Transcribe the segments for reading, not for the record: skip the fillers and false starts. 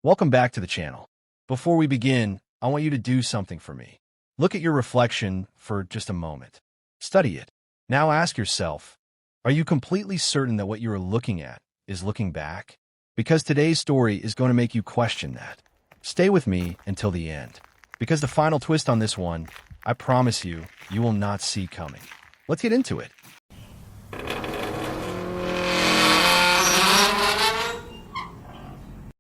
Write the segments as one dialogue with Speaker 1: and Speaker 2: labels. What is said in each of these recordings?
Speaker 1: Welcome back to the channel. Before we begin, I want you to do something for me. Look at your reflection for just a moment. Study it. Now ask yourself, are you completely certain that what you are looking at is looking back? Because today's story is going to make you question that. Stay with me until the end, because the final twist on this one, I promise you, you will not see coming. Let's get into it.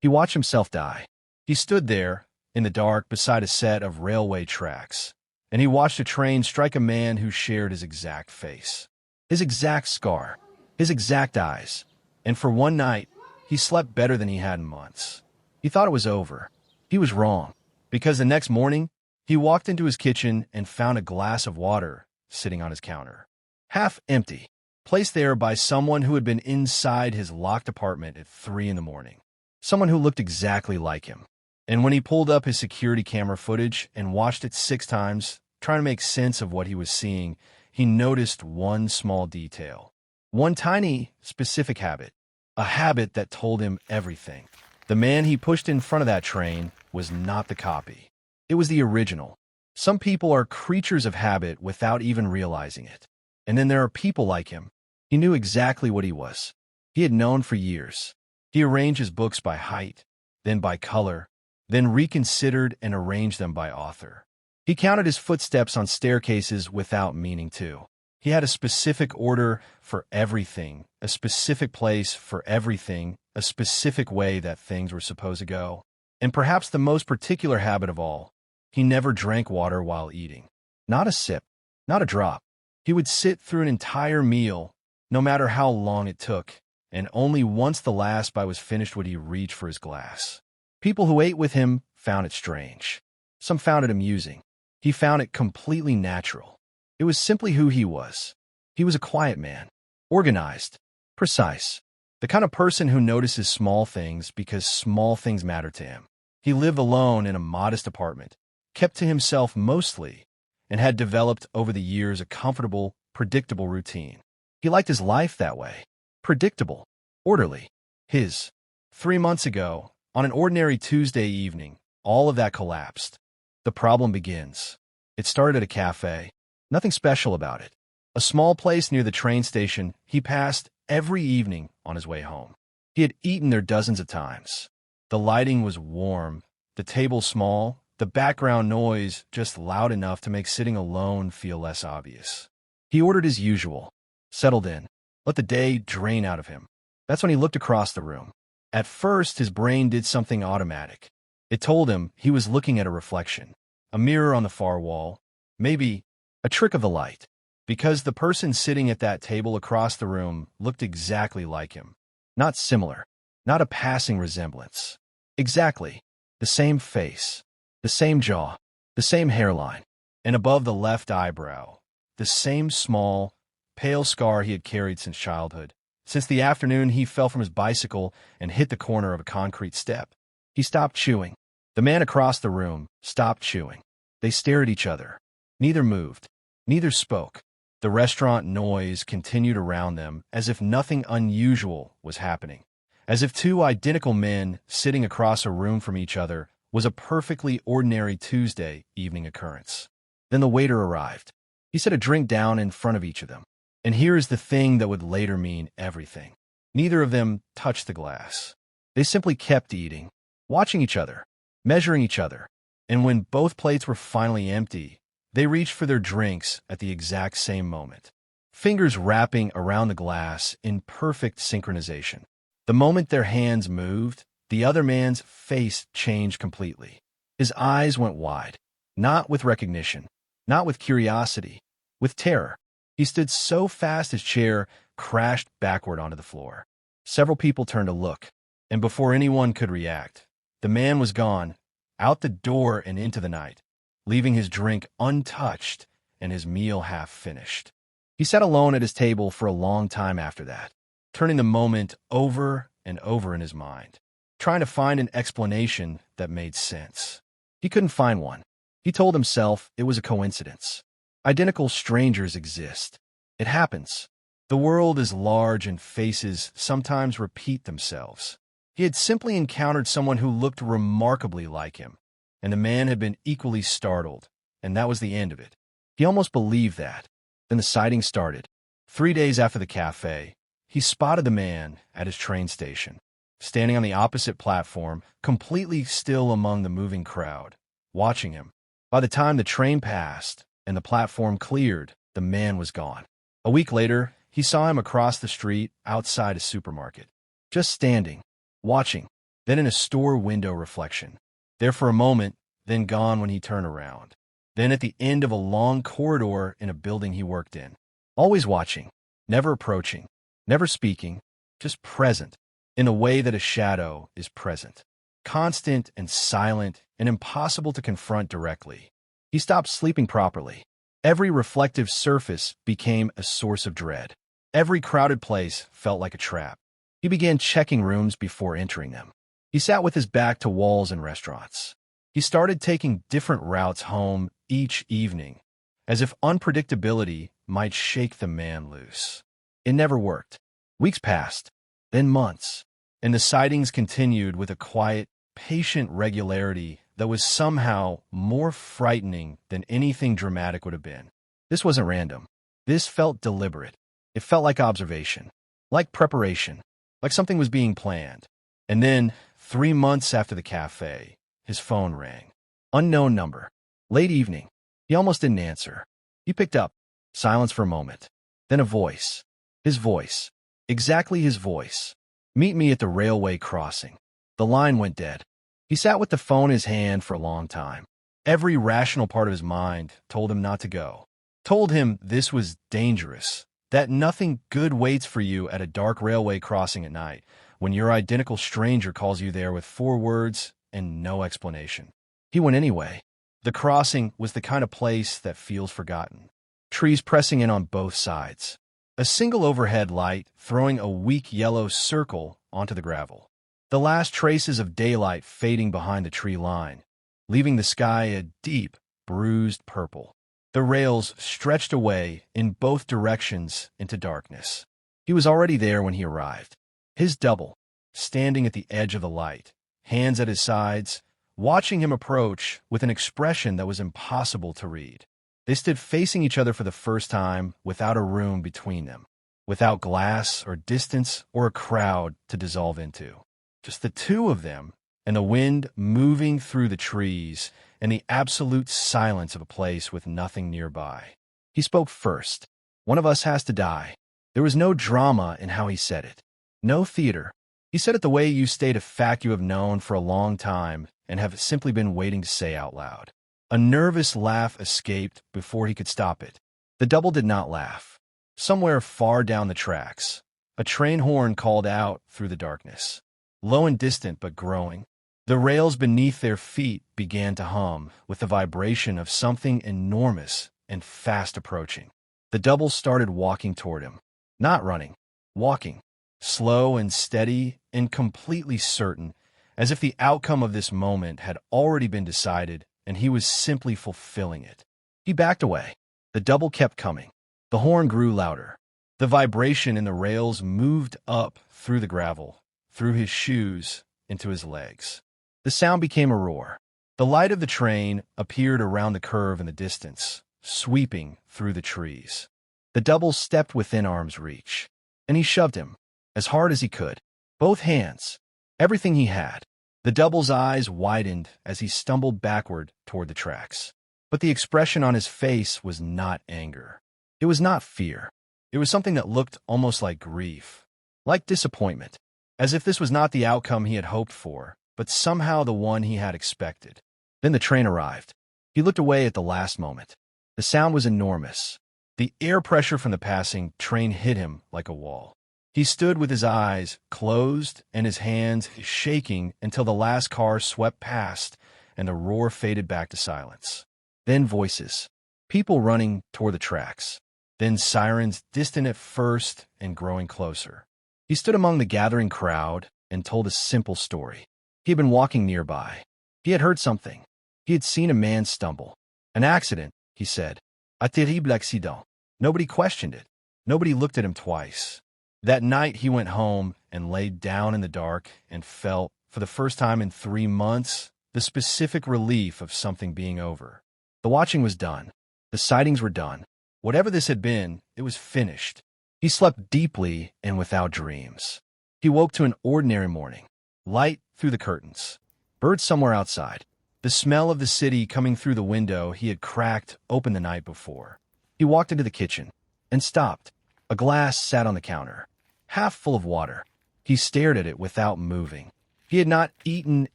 Speaker 1: He watched himself die. He stood there, in the dark, beside a set of railway tracks, and he watched a train strike a man who shared his exact face, his exact scar, his exact eyes, and for one night, he slept better than he had in months. He thought it was over. He was wrong, because the next morning, he walked into his kitchen and found a glass of water sitting on his counter, half empty, placed there by someone who had been inside his locked apartment at 3 in the morning. Someone who looked exactly like him. And when he pulled up his security camera footage and watched it 6 times, trying to make sense of what he was seeing, he noticed one small detail. One tiny, specific habit. A habit that told him everything. The man he pushed in front of that train was not the copy. It was the original. Some people are creatures of habit without even realizing it. And then there are people like him. He knew exactly what he was. He had known for years. He arranged his books by height, then by color, then reconsidered and arranged them by author. He counted his footsteps on staircases without meaning to. He had a specific order for everything, a specific place for everything, a specific way that things were supposed to go. And perhaps the most particular habit of all, he never drank water while eating. Not a sip, not a drop. He would sit through an entire meal, no matter how long it took, and only once the last bite was finished would he reach for his glass. People who ate with him found it strange. Some found it amusing. He found it completely natural. It was simply who he was. He was a quiet man, organized, precise, the kind of person who notices small things because small things matter to him. He lived alone in a modest apartment, kept to himself mostly, and had developed over the years a comfortable, predictable routine. He liked his life that way. Predictable, orderly. 3 months ago, on an ordinary Tuesday evening, all of that collapsed. The problem begins. It started at a cafe. Nothing special about it. A small place near the train station he passed every evening on his way home. He had eaten there dozens of times. The lighting was warm, the table small, the background noise just loud enough to make sitting alone feel less obvious. He ordered as usual, settled in. Let the day drain out of him. That's when he looked across the room. At first, his brain did something automatic. It told him he was looking at a reflection, a mirror on the far wall, maybe a trick of the light, because the person sitting at that table across the room looked exactly like him. Not similar, not a passing resemblance. Exactly, the same face, the same jaw, the same hairline, and above the left eyebrow, the same small, pale scar he had carried since childhood, since the afternoon he fell from his bicycle and hit the corner of a concrete step. He stopped chewing. The man across the room stopped chewing. They stared at each other. Neither moved. Neither spoke. The restaurant noise continued around them as if nothing unusual was happening, as if 2 identical men sitting across a room from each other was a perfectly ordinary Tuesday evening occurrence. Then the waiter arrived. He set a drink down in front of each of them. And here is the thing that would later mean everything. Neither of them touched the glass. They simply kept eating, watching each other, measuring each other. And when both plates were finally empty, they reached for their drinks at the exact same moment, fingers wrapping around the glass in perfect synchronization. The moment their hands moved, the other man's face changed completely. His eyes went wide, not with recognition, not with curiosity, with terror. He stood so fast his chair crashed backward onto the floor. Several people turned to look, and before anyone could react, the man was gone, out the door and into the night, leaving his drink untouched and his meal half finished. He sat alone at his table for a long time after that, turning the moment over and over in his mind, trying to find an explanation that made sense. He couldn't find one. He told himself it was a coincidence. Identical strangers exist. It happens. The world is large and faces sometimes repeat themselves. He had simply encountered someone who looked remarkably like him, and the man had been equally startled, and that was the end of it. He almost believed that. Then the sighting started. 3 days after the cafe, he spotted the man at his train station, standing on the opposite platform, completely still among the moving crowd, watching him. By the time the train passed and the platform cleared, the man was gone. A week later, he saw him across the street outside a supermarket, just standing, watching, then in a store window reflection. There for a moment, then gone when he turned around. Then at the end of a long corridor in a building he worked in. Always watching, never approaching, never speaking, just present, in the way that a shadow is present. Constant and silent and impossible to confront directly. He stopped sleeping properly. Every reflective surface became a source of dread. Every crowded place felt like a trap. He began checking rooms before entering them. He sat with his back to walls in restaurants. He started taking different routes home each evening, as if unpredictability might shake the man loose. It never worked. Weeks passed, then months, and the sightings continued with a quiet, patient regularity that was somehow more frightening than anything dramatic would have been. This wasn't random. This felt deliberate. It felt like observation, like preparation, like something was being planned. And then, 3 months after the cafe, his phone rang. Unknown number. Late evening. He almost didn't answer. He picked up. Silence for a moment. Then a voice. His voice. Exactly his voice. Meet me at the railway crossing. The line went dead. He sat with the phone in his hand for a long time. Every rational part of his mind told him not to go. Told him this was dangerous, that nothing good waits for you at a dark railway crossing at night, when your identical stranger calls you there with 4 words and no explanation. He went anyway. The crossing was the kind of place that feels forgotten. Trees pressing in on both sides. A single overhead light throwing a weak yellow circle onto the gravel. The last traces of daylight fading behind the tree line, leaving the sky a deep, bruised purple. The rails stretched away in both directions into darkness. He was already there when he arrived. His double, standing at the edge of the light, hands at his sides, watching him approach with an expression that was impossible to read. They stood facing each other for the first time without a room between them, without glass or distance or a crowd to dissolve into. Just the two of them, and the wind moving through the trees, and the absolute silence of a place with nothing nearby. He spoke first. One of us has to die. There was no drama in how he said it. No theater. He said it the way you state a fact you have known for a long time and have simply been waiting to say out loud. A nervous laugh escaped before he could stop it. The double did not laugh. Somewhere far down the tracks, a train horn called out through the darkness. Low and distant but growing. The rails beneath their feet began to hum with the vibration of something enormous and fast approaching. The double started walking toward him. Not running, walking. Slow and steady and completely certain, as if the outcome of this moment had already been decided and he was simply fulfilling it. He backed away. The double kept coming. The horn grew louder. The vibration in the rails moved up through the gravel, through his shoes, into his legs. The sound became a roar. The light of the train appeared around the curve in the distance, sweeping through the trees. The double stepped within arm's reach, and he shoved him, as hard as he could. Both hands, everything he had. The double's eyes widened as he stumbled backward toward the tracks. But the expression on his face was not anger. It was not fear. It was something that looked almost like grief, like disappointment, as if this was not the outcome he had hoped for, but somehow the one he had expected. Then the train arrived. He looked away at the last moment. The sound was enormous. The air pressure from the passing train hit him like a wall. He stood with his eyes closed and his hands shaking until the last car swept past and the roar faded back to silence. Then voices. People running toward the tracks. Then sirens, distant at first and growing closer. He stood among the gathering crowd and told a simple story. He had been walking nearby. He had heard something. He had seen a man stumble. An accident, he said. Un terrible accident. Nobody questioned it. Nobody looked at him twice. That night, he went home and laid down in the dark and felt, for the first time in 3 months, the specific relief of something being over. The watching was done. The sightings were done. Whatever this had been, it was finished. He slept deeply and without dreams. He woke to an ordinary morning. Light through the curtains. Birds somewhere outside. The smell of the city coming through the window he had cracked open the night before. He walked into the kitchen and stopped. A glass sat on the counter, half full of water. He stared at it without moving. He had not eaten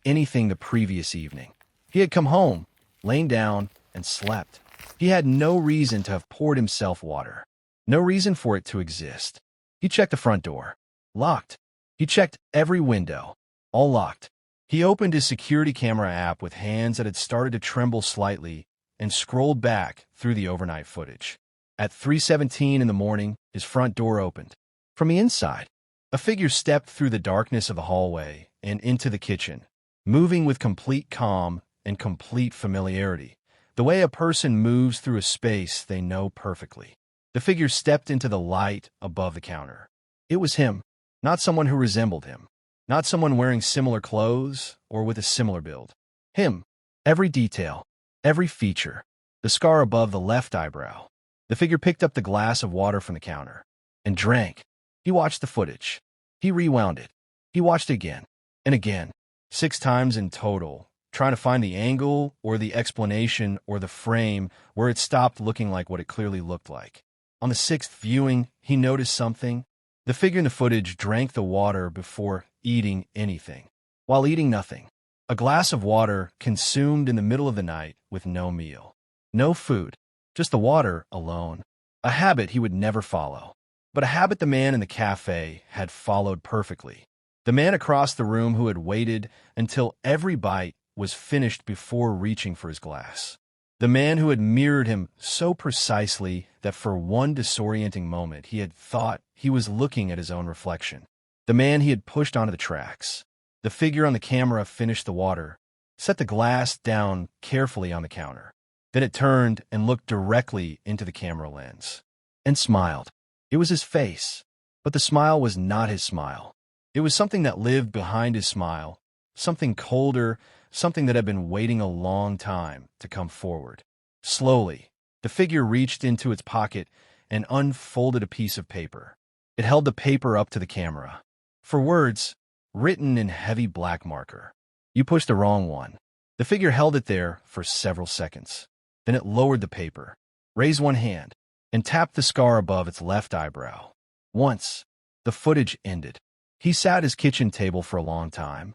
Speaker 1: anything the previous evening. He had come home, lain down, and slept. He had no reason to have poured himself water. No reason for it to exist. He checked the front door. Locked. He checked every window. All locked. He opened his security camera app with hands that had started to tremble slightly and scrolled back through the overnight footage. At 3:17 in the morning, his front door opened. From the inside, a figure stepped through the darkness of the hallway and into the kitchen, moving with complete calm and complete familiarity, the way a person moves through a space they know perfectly. The figure stepped into the light above the counter. It was him, not someone who resembled him, not someone wearing similar clothes or with a similar build. Him. Every detail, every feature, the scar above the left eyebrow. The figure picked up the glass of water from the counter and drank. He watched the footage. He rewound it. He watched it again and again, 6 times in total, trying to find the angle or the explanation or the frame where it stopped looking like what it clearly looked like. On the 6th viewing, he noticed something. The figure in the footage drank the water before eating anything. While eating nothing. A glass of water consumed in the middle of the night with no meal. No food. Just the water alone. A habit he would never follow. But a habit the man in the cafe had followed perfectly. The man across the room who had waited until every bite was finished before reaching for his glass. The man who had mirrored him so precisely that for one disorienting moment he had thought he was looking at his own reflection. The man he had pushed onto the tracks. The figure on the camera finished the water, set the glass down carefully on the counter. Then it turned and looked directly into the camera lens. And smiled. It was his face. But the smile was not his smile. It was something that lived behind his smile. Something colder, something that had been waiting a long time to come forward. Slowly, the figure reached into its pocket and unfolded a piece of paper. It held the paper up to the camera. For words, written in heavy black marker. You pushed the wrong one. The figure held it there for several seconds. Then it lowered the paper, raised one hand, and tapped the scar above its left eyebrow. Once, the footage ended. He sat at his kitchen table for a long time.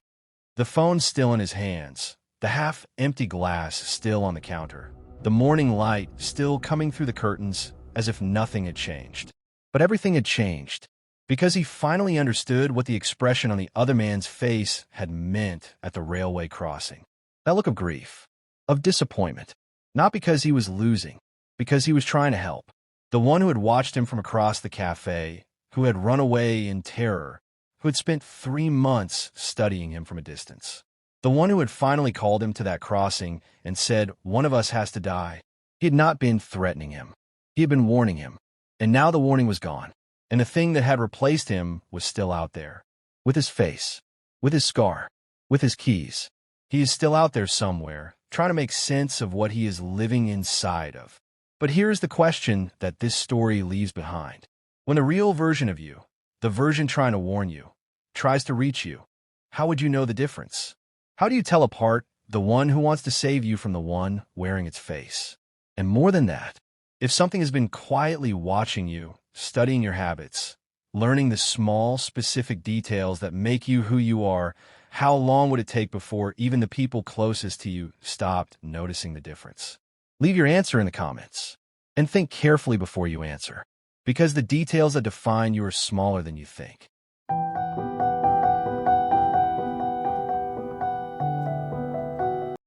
Speaker 1: The phone still in his hands, the half-empty glass still on the counter, the morning light still coming through the curtains as if nothing had changed. But everything had changed, because he finally understood what the expression on the other man's face had meant at the railway crossing. That look of grief, of disappointment. Not because he was losing, because he was trying to help. The one who had watched him from across the cafe, who had run away in terror, who had spent 3 months studying him from a distance. The one who had finally called him to that crossing and said, "One of us has to die." He had not been threatening him. He had been warning him. And now the warning was gone. And the thing that had replaced him was still out there. With his face. With his scar. With his keys. He is still out there somewhere, trying to make sense of what he is living inside of. But here's the question that this story leaves behind. When the real version of you, the version trying to warn you, tries to reach you, how would you know the difference? How do you tell apart the one who wants to save you from the one wearing its face? And more than that, if something has been quietly watching you, studying your habits, learning the small, specific details that make you who you are, how long would it take before even the people closest to you stopped noticing the difference? Leave your answer in the comments. And think carefully before you answer, because the details that define you are smaller than you think.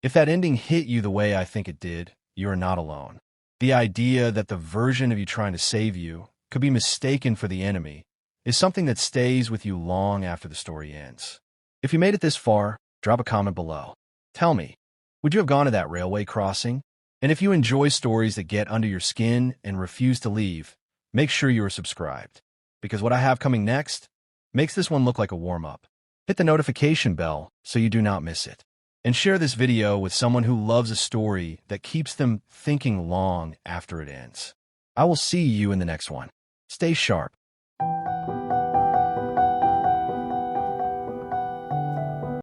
Speaker 1: If that ending hit you the way I think it did, you are not alone. The idea that the version of you trying to save you could be mistaken for the enemy is something that stays with you long after the story ends. If you made it this far, drop a comment below. Tell me, would you have gone to that railway crossing? And if you enjoy stories that get under your skin and refuse to leave, make sure you are subscribed. because what I have coming next makes this one look like a warm-up. Hit the notification bell so you do not miss it. And share this video with someone who loves a story that keeps them thinking long after it ends. I will see you in the next one. Stay sharp.